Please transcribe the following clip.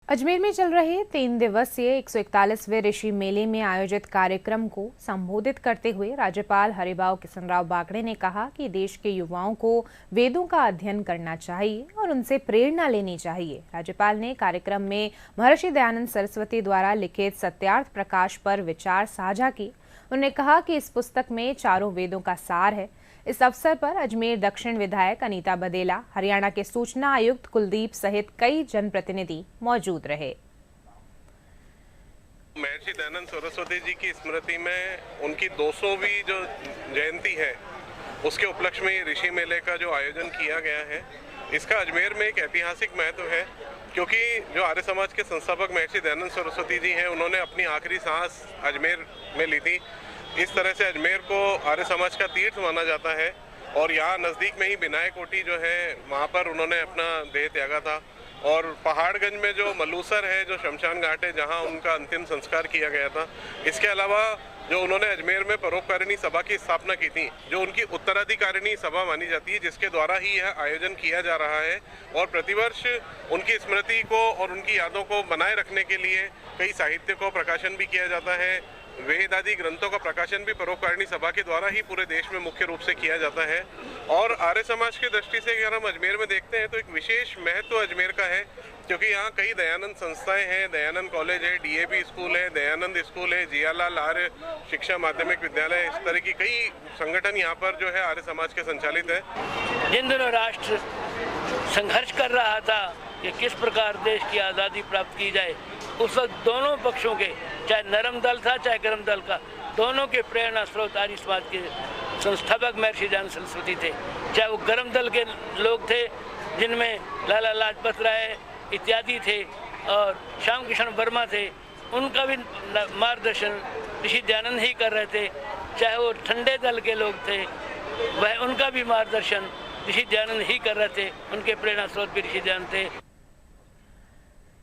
अजमेर में चल रहे 3 दिवसीय 141वें ऋषि मेले में आयोजित कार्यक्रम को संबोधित करते हुए राज्यपाल हरिभाऊ किशनराव बागड़े ने कहा कि देश के युवाओं को वेदों का अध्ययन करना चाहिए और उनसे प्रेरणा लेनी चाहिए। राज्यपाल ने कार्यक्रम में महर्षि दयानंद सरस्वती द्वारा लिखित सत्यार्थ प्रकाश पर विचार साझा किए। उन्होंने कहा कि इस पुस्तक में चारों वेदों का सार है। इस अवसर पर अजमेर दक्षिण विधायक अनीता बदेला, हरियाणा के सूचना आयुक्त कुलदीप सहित कई जनप्रतिनिधि मौजूद रहे। महर्षि दयानंद सरस्वती जी की स्मृति में उनकी 200वीं जो जयंती है, उसके उपलक्ष्य में ऋषि मेले का जो आयोजन किया गया है, इसका अजमेर में एक ऐतिहासिक महत्व है, क्योंकि जो आर्य समाज के संस्थापक महर्षि दयानंद सरस्वती जी हैं, उन्होंने अपनी आखिरी सांस अजमेर में ली थी। इस तरह से अजमेर को आर्य समाज का तीर्थ माना जाता है और यहाँ नज़दीक में ही बिनाय कोठी जो है, वहाँ पर उन्होंने अपना देह त्यागा था। और पहाड़गंज में जो मलूसर है, जो शमशान घाट है, जहाँ उनका अंतिम संस्कार किया गया था। इसके अलावा जो उन्होंने अजमेर में परोपकारिणी सभा की स्थापना की थी, जो उनकी उत्तराधिकारिणी सभा मानी जाती है, जिसके द्वारा ही यह आयोजन किया जा रहा है। और प्रतिवर्ष उनकी स्मृति को और उनकी यादों को बनाए रखने के लिए कई साहित्य को प्रकाशन भी किया जाता है। वेद आदि ग्रंथों का प्रकाशन भी परोपकारिणी सभा के द्वारा ही पूरे देश में मुख्य रूप से किया जाता है। और आर्य समाज की दृष्टि से अगर हम अजमेर में देखते हैं तो एक विशेष महत्व अजमेर का है, क्योंकि यहाँ कई दयानंद संस्थाएं हैं। दयानंद कॉलेज है, डीएवी स्कूल है, दयानंद स्कूल है, जियालाल आर्य शिक्षा माध्यमिक विद्यालय, इस तरह की कई संगठन यहाँ पर जो है आर्य समाज के संचालित है। जिन दिनों राष्ट्र संघर्ष कर रहा था कि किस प्रकार देश की आज़ादी प्राप्त की जाए, उस वक्त दोनों पक्षों के, चाहे नरम दल था चाहे गर्म दल का, दोनों के प्रेरणा स्रोत आर्य समाज के संस्थापक महर्षि दयानंद सरस्वती थे। चाहे वो गर्म दल के लोग थे, जिनमें लाला लाजपत राय इत्यादि थे और श्याम किशन वर्मा थे, उनका भी मार्गदर्शन ऋषि दयानंद ही कर रहे थे। चाहे वो ठंडे दल के लोग थे, वह उनका भी मार्गदर्शन ऋषि दयानंद ही कर रहे थे, उनके प्रेरणा स्रोत भी ऋषि दयानंद थे।